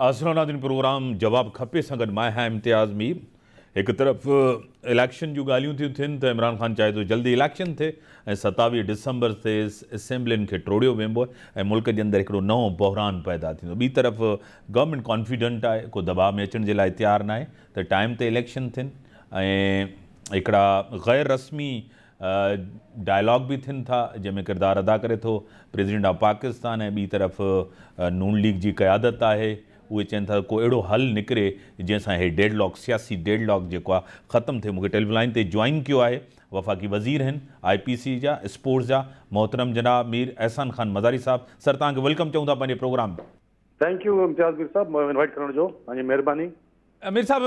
असलामुअलैकुम programme जवाब खपे सां गॾु मां आहियां इम्तियाज़ मीर। एक तरफ़ इलेक्शन जूं ॻाल्हियूं थियूं थियनि त इमरान ख़ान चाहे थो जल्दी इलेक्शन थिए ऐं 27 डिसंबर ते असेंबलियुनि खे टोड़ियो वेंबो ऐं मुल्क जे अंदरि हिकिड़ो नओं बहरान पैदा थींदो। ॿी तरफ़ गवर्नमेंट कॉन्फिडेंट आहे, को दबाव में अचण जे लाइ तयारु न आहे त टाइम ते इलेक्शन थियनि ऐं हिकिड़ा ग़ैर रस्मी डायलॉग भी थियनि था जंहिंमें किरदारु अदा करे थो प्रेसिडेंट ऑफ पाकिस्तान ऐं ॿी तरफ़ नून लीग जी क़यादत आहे। उहे चवनि था को अहिड़ो हल निकिरे जंहिंसां इहे डेडलॉक सियासी डेडलॉक जेको आहे ख़तमु थिए। मूंखे टेलीफोन ते ज्वाइन कयो आहे वफ़ाक़ी वज़ीर आहिनि IPC जा स्पोर्ट्स जा मोहतरम जनाब मीर एहसान ख़ान मज़ारी साहब। सर तव्हांखे वेलकम चऊं था पंहिंजे प्रोग्राम में। थैंक यू इम्तियाज़ मीर साहब इनवाइट करण जो, तव्हांजी महिरबानी। मीर साहब,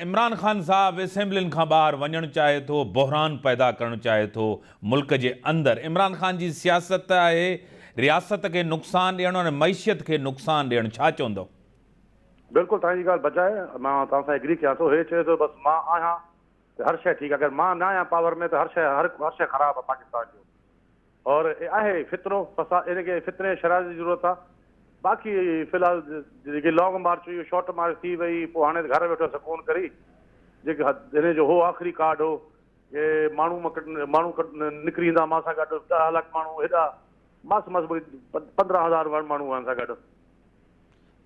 इमरान ख़ान साहब असेंबलियुनि खां ॿाहिरि वञणु चाहे थो, बहरान पैदा करणु चाहे थो मुल्क जे अंदरि। इमरान ख़ान जी सियासत आहे रियासत खे नुक़सानु ॾियणु ऐं मईशियत खे नुक़सानु ॾियणु, छा चवंदव? बिल्कुलु तव्हांजी ॻाल्हि बचाए, मां तव्हां सां एग्री कयां थो। हे चए थो बसि मां आहियां त हर शइ ठीकु आहे, अगरि मां न आहियां पावर में त हर शइ ख़राबु आहे पाकिस्तान जो। और आहे फितरो फसाद, इनखे फितरे शराइ जी ज़रूरत आहे। बाक़ी फ़िलहाल जेकी लॉन्ग मार्च हुई शॉर्ट मार्च थी वई, पोइ हाणे घर वेठो सुकून करी जेके हिन जो हो आख़िरी कार्ड हो कि माण्हू निकिरी ईंदा मां सां गॾु 10 लाख माण्हू हेॾा मस्त 15,000 माण्हू आहिनि सां गॾु।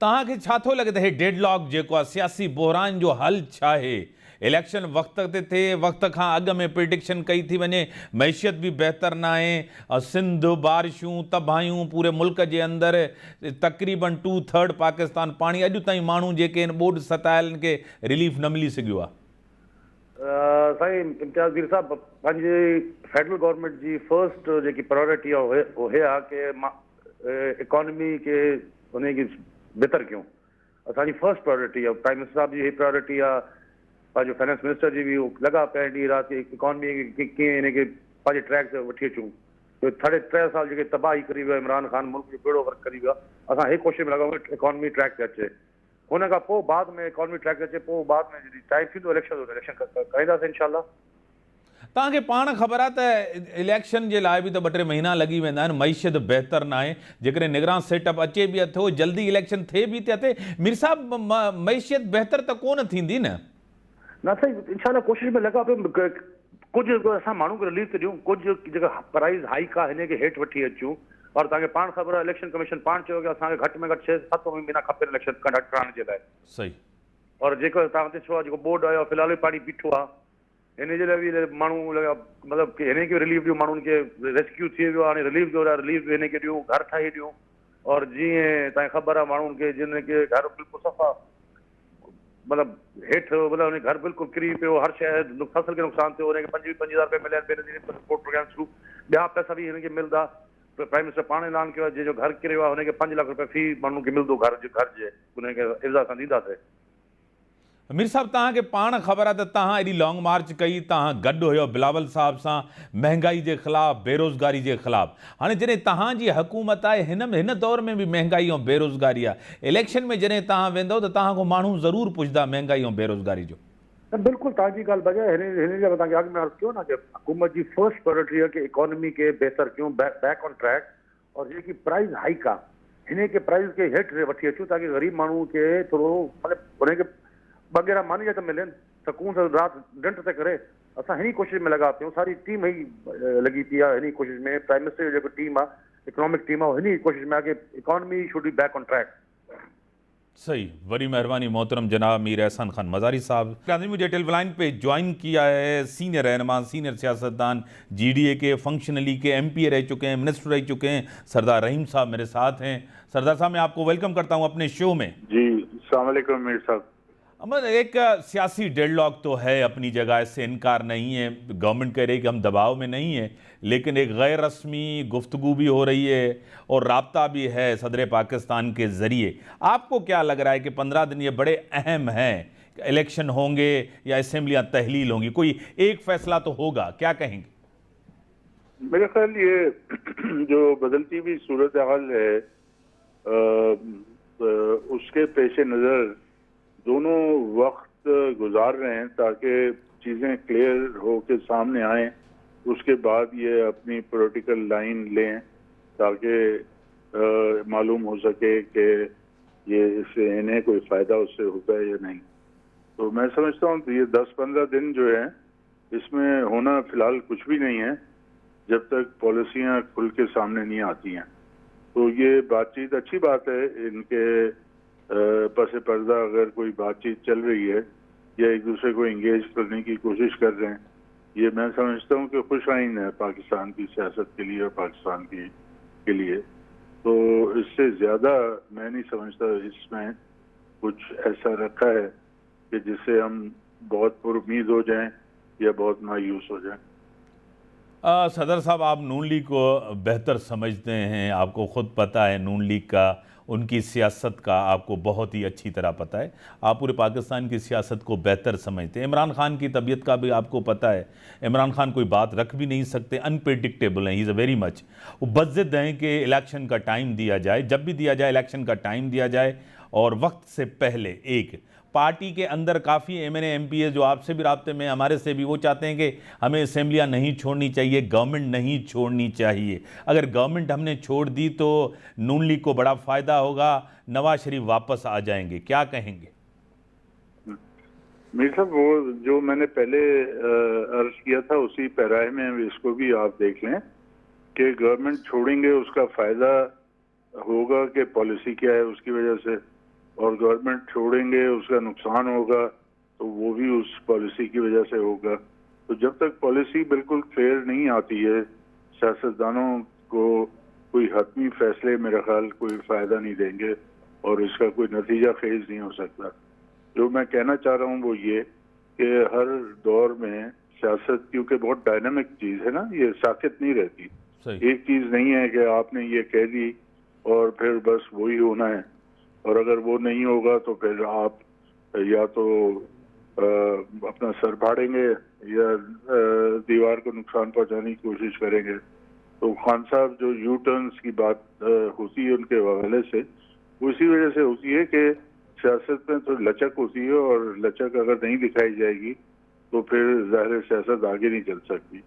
तव्हांखे छा थो लॻे त हे डेडलॉक जेको आहे सियासी बहरान जो हल छा आहे? इलेक्शन वक़्त ते थिए, वक़्त खां अॻु में प्रिडिक्शन कई थी वञे, मैशियत बि बहितर न आहे, सिंध बारिशूं तबाहियूं पूरे मुल्क जे अंदरि तक़रीबन 2/3 पाकिस्तान पाणी, अॼु ताईं माण्हू जेके आहिनि ॿोॾि सतायलनि खे रिलीफ न मिली सघियो आहे। साईं इम्तियाज़ मीर साहब, पंहिंजी फेडरल गवर्नमेंट जी फर्स्ट जेकी प्रायोरिटी आहे उहो हे आहे कि इकॉनमी खे उनजी बहितर कयूं। असांजी फर्स्ट प्रायोरिटी आहे। प्राइम मिनिस्टर साहब जी हीअ प्रायोरिटी आहे, पंहिंजो फाइनेंस मिनिस्टर जी बि लॻा पिया ॾींहुं राति इकॉनमी खे कीअं हिनखे पंहिंजे ट्रैक ते वठी अचूं। 3.5 साल जेके तबाही करी वियो इमरान ख़ान, मुल्क जो बेड़ो वर्क करी वियो आहे। असां हे कोशिशि में लॻा इकॉनमी ट्रैक ते अचे, हुन खां पोइ बाद में इकॉनमी ट्रैक ते अचे, पोइ बाद में जॾहिं टाइम थींदो इलेक्शन कराईंदासीं इंशाल्लाह। तव्हांखे पाण ख़बर आहे त इलेक्शन जे लाइ बि त 2-3 महीना लॻी वेंदा आहिनि, मैशियत बहितर न आहे। जेकॾहिं निगरान सेटअप अचे बि अथो, जल्दी इलेक्शन थिए बि थिए। मीर साहब, मैशियत बहितर त कोन थींदी न साईं? इंशाल्लाह कोशिशि में लॻा पियो, कुझु असां माण्हू खे रिलीफ ॾियूं, कुझु जेका प्राइस हाइक आहे हिनखे हेठि वठी अचूं। और तव्हांखे पाण ख़बर आहे इलेक्शन कमीशन पाण चयो कि असांखे घटि में घटि 6-7 महीना खपे इलेक्शन कंडक्ट कराइण जे लाइ। सही। और जेको तव्हां ॾिसो आहे जेको बोर्ड आयो फ़िलहाल पाणी बीठो आहे, हिन जे लाइ बि माण्हू लॻा मतिलबु कि हिनखे रिलीफ ॾियूं, माण्हुनि खे रेस्क्यू थी वियो आहे, हाणे रिलीफ जो रिलीफ हिनखे ॾियूं, घर ठाहे ॾियूं। और जीअं तव्हांखे ख़बर आहे माण्हुनि खे जिनखे घर बिल्कुलु सफ़ा मतिलबु हेठि मतिलबु हुन घर बिल्कुलु किरी पियो, हर शइ फसल खे नुक़सानु थियो, हुनखे 25,000 रुपया मिलिया आहिनि सपोर्ट प्रोग्राम थ्रू। ॿिया पैसा बि हिनखे मिलंदा। प्राइम मिनिस्टर पाण ऐलान कयो आहे जंहिंजो घर किरियो आहे हुनखे 5 लाख रुपया फी माण्हू खे मिलंदो, घर जे हुनखे इज़ा सां ॾींदासीं। मीर साहब, तव्हांखे पाण ख़बर आहे त तव्हां एॾी लॉन्ग मार्च कई, तव्हां गॾु हुयो बिलावल साहब सां महांगाई जे ख़िलाफ़ु, बेरोज़गारी जे ख़िलाफ़ु। हाणे जॾहिं तव्हांजी हुकूमत आहे, हिन दौर में बि महांगाई ऐं बेरोज़गारी आहे, इलेक्शन में जॾहिं तव्हां वेंदव त तव्हां खां माण्हू ज़रूरु पुछंदा महांगाई ऐं बेरोज़गारी जो। बिल्कुलु तव्हांजी ॻाल्हि बजाए, हिन जे तव्हांखे अॻु में अर्ज़ु कयो न कि हुकूमत जी फर्स्ट प्रायोरिटी आहे कि इकॉनमी खे बहितर कयूं, बैक ऑन ट्रैक। और जेकी प्राइस हाइक आहे हिन खे प्राइस खे हेठि वठी अचूं ताकि ग़रीब माण्हू खे थोरो मतिलबु हुनखे वग़ैरह मानी जा त मिलनि, सुकून सां राति निंड ते करे। असां हिन कोशिशि में लॻा पियूं, सारी टीम ई लॻी पई आहे हिन कोशिशि में। प्राइम मिनिस्टर जो जेको टीम आहे, इकोनॉमिक टीम आहे, हिन कोशिशि में आहे कि economy should be back on track. सही, बड़ी मेहरबानी मोहतरम जनाब मीर एहसान खान मज़ारी साहब। मुझे टेलीफोन पे ज्वाइन किया है सीनियर रहनुमा, सीनियर सियासतदान, GDA के, फंक्शनली के MP रह चुके हैं, मिनिस्टर रह चुके हैं, सरदार रहीम साहब मेरे साथ हैं। सरदार साहब, मैं आपको वेलकम करता हूं अपने शो में। जी अस्सलाम वालेकुम मीर साहब। अमर, एक सियासी डेडलॉक तो है अपनी जगह, इससे इनकार नहीं है। गवर्नमेंट कह रही है कि हम दबाव में नहीं है, लेकिन एक गैर रस्मी गुफ्तगू भी हो रही है और राब्ता भी है सदर पाकिस्तान के ज़रिए। आपको क्या लग रहा है कि 15 दिन ये बड़े अहम हैं? इलेक्शन होंगे या असेंबलियाँ तहलील होंगी, कोई एक फैसला तो होगा, क्या कहेंगे? मेरे ख्याल ये जो बदलती हुई सूरत हाल है उसके पेश नज़र दोनों वक्त गुजार रहे हैं ताकि चीज़ें क्लियर हो के सामने आएँ, उसके बाद ये अपनी पॉलिटिकल लाइन लें ताकि मालूम हो सके कि ये इससे इन्हें कोई फायदा उससे होता है या नहीं। तो मैं समझता हूँ कि ये 10-15 दिन जो है इसमें होना फिलहाल कुछ भी नहीं है जब तक पॉलिसियां खुल के सामने नहीं आती हैं। तो ये बातचीत अच्छी बात है, इनके पसे पर्दा अगर कोई बातचीत चल रही है या एक दूसरे को एंगेज करने की कोशिश कर रहे हैं, ये मैं समझता हूँ कि खुश आइन है पाकिस्तान की सियासत के लिए और पाकिस्तान के लिए। तो इससे ज़्यादा मैं नहीं समझता इसमें कुछ ऐसा रखा है कि जिससे हम बहुत पुरुम्मीद हो जाएं या बहुत मायूस हो जाएं। सदर साहब, आप नून लीग को बेहतर समझते हैं, आपको खुद पता है नून लीग का, उनकी सियासत का आपको बहुत ही अच्छी तरह पता है, आप पूरे पाकिस्तान की सियासत को बेहतर समझते हैं। इमरान खान की तबीयत का भी आपको पता है, इमरान खान कोई बात रख भी नहीं सकते, अनप्रेडिक्टेबल हैं, he is a very much. वो बज़िद हैं कि इलेक्शन का टाइम दिया जाए, जब भी दिया जाए इलेक्शन का टाइम दिया जाए और वक्त से पहले। एक पार्टी के अंदर काफ़ी MNA MPA जो आपसे भी राब्ते में, हमारे से भी, वो चाहते हैं कि हमें असेंबलियाँ नहीं छोड़नी चाहिए, गवर्नमेंट नहीं छोड़नी चाहिए। अगर गवर्नमेंट हमने छोड़ दी तो नून लीग को बड़ा फ़ायदा होगा, नवाज शरीफ वापस आ जाएंगे, क्या कहेंगे? मीर साहब, वो जो मैंने पहले अर्ज किया था उसी पैराए में इसको भी आप देख लें कि गवर्नमेंट छोड़ेंगे उसका फ़ायदा होगा कि पॉलिसी क्या है उसकी वजह से, और गवर्नमेंट छोड़ेंगे उसका नुकसान होगा तो वो भी उस पॉलिसी की वजह से होगा। तो जब तक पॉलिसी बिल्कुल क्लियर नहीं आती है, सियासतदानों को कोई हतमी फैसले मेरा ख्याल कोई फ़ायदा नहीं देंगे और इसका कोई नतीजा खेज नहीं हो सकता। जो मैं कहना चाह रहा हूँ वो ये कि हर दौर में सियासत क्योंकि बहुत डायनामिक चीज़ है ना, ये साकित नहीं रहती। एक चीज़ नहीं है कि आपने ये कह दी और फिर बस वही होना है, और अगर वो नहीं होगा तो फिर आप या तो अपना सर फाड़ेंगे या दीवार को नुकसान पहुंचाने की कोशिश करेंगे। तो खान साहब जो यू टर्न्स की बात होती है उनके हवाले से, उसी वजह से होती है कि सियासत में तो लचक होती है और लचक अगर नहीं दिखाई जाएगी तो फिर ज़ाहिर सियासत आगे नहीं चल सकती।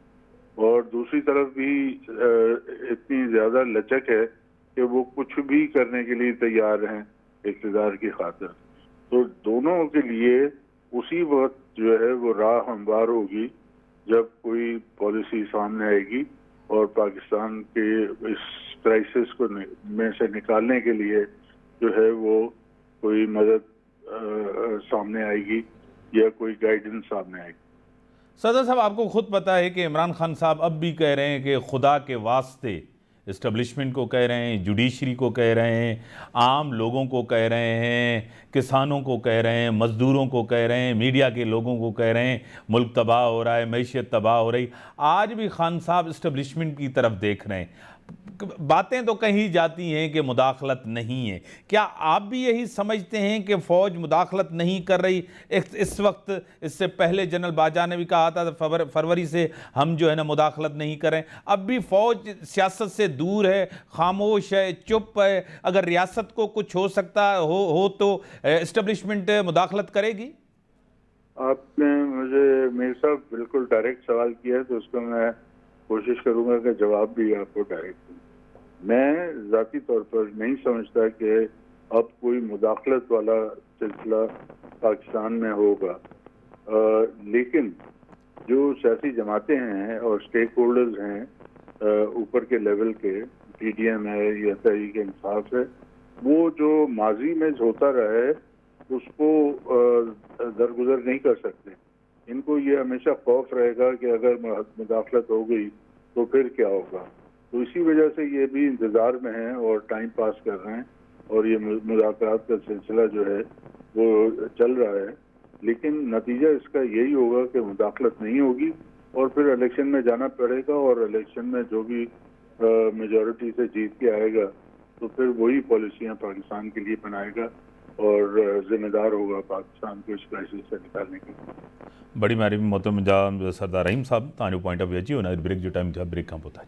और दूसरी तरफ भी इतनी ज़्यादा लचक है कि वो कुछ भी करने के लिए तैयार हैं इक़्तिदार की खातिर। तो दोनों के लिए उसी वक्त जो है वो राह हमवार होगी जब कोई पॉलिसी सामने आएगी और पाकिस्तान के इस क्राइसिस को में से निकालने के लिए जो है वो कोई मदद सामने आएगी या कोई गाइडेंस सामने आएगी। सदर साहब, आपको खुद पता है कि इमरान खान साहब अब भी कह रहे हैं कि खुदा के वास्ते, इस्टेब्लिशमेंट को कह रहे हैं, जुडिशरी को कह रहे हैं, आम लोगों को कह रहे हैं, किसानों को कह रहे हैं, मज़दूरों को कह रहे हैं, मीडिया के लोगों को कह रहे हैं, मुल्क तबाह हो रहा है, मैशियत तबाह हो रही। आज भी खान साहब इस्टेब्लिशमेंट की तरफ देख रहे हैं। बातें तो कही जाती हैं कि मुदाखलत नहीं है, क्या आप भी यही समझते हैं कि फ़ौज मुदाखलत नहीं कर रही इस वक्त? इससे पहले जनरल बाजवा ने भी कहा था फरवरी से हम जो है ना मुदाखलत नहीं करें। अब भी फ़ौज सियासत से दूर है, खामोश है, चुप है। अगर रियासत को कुछ हो सकता हो तो इस्टेब्लिशमेंट मुदाखलत करेगी? आपने मुझे मीर साहब बिल्कुल डायरेक्ट सवाल किया है तो उसको मैं कोशिश करूंगा कि जवाब भी आपको डायरेक्ट दूं। मैं ज़ाती तौर पर नहीं समझता कि अब कोई मुदाखलत वाला सिलसिला पाकिस्तान में होगा, लेकिन जो सियासी जमातें हैं और स्टेक होल्डर्स हैं ऊपर के लेवल के, PDM है या तहरीक इंसाफ है, वो जो माजी में होता रहा है उसको दरगुजर नहीं कर सकते। इनको ये हमेशा खौफ रहेगा कि अगर मुदाखलत हो गई तो फिर क्या होगा। तो इसी वजह से ये भी इंतज़ार में हैं और टाइम पास कर रहे हैं और ये मुज़ाकरात का सिलसिला जो है वो चल रहा है। लेकिन नतीजा इसका यही होगा कि मुदाखलत नहीं होगी और फिर इलेक्शन में जाना पड़ेगा और इलेक्शन में जो भी मेजॉरिटी से जीत के आएगा तो फिर वही पॉलिसियाँ पाकिस्तान के लिए बनाएगा और जिम्मेदार होगा पाकिस्तान को इस क्राइसिस से निकालने के लिए। बड़ी मारी मोहतरम सरदार रहीम साहब, तव्हांजो पॉइंट ऑफ व्यू अची, हुन ब्रेक जो टाइम थियो, ब्रेक खां पोइ था।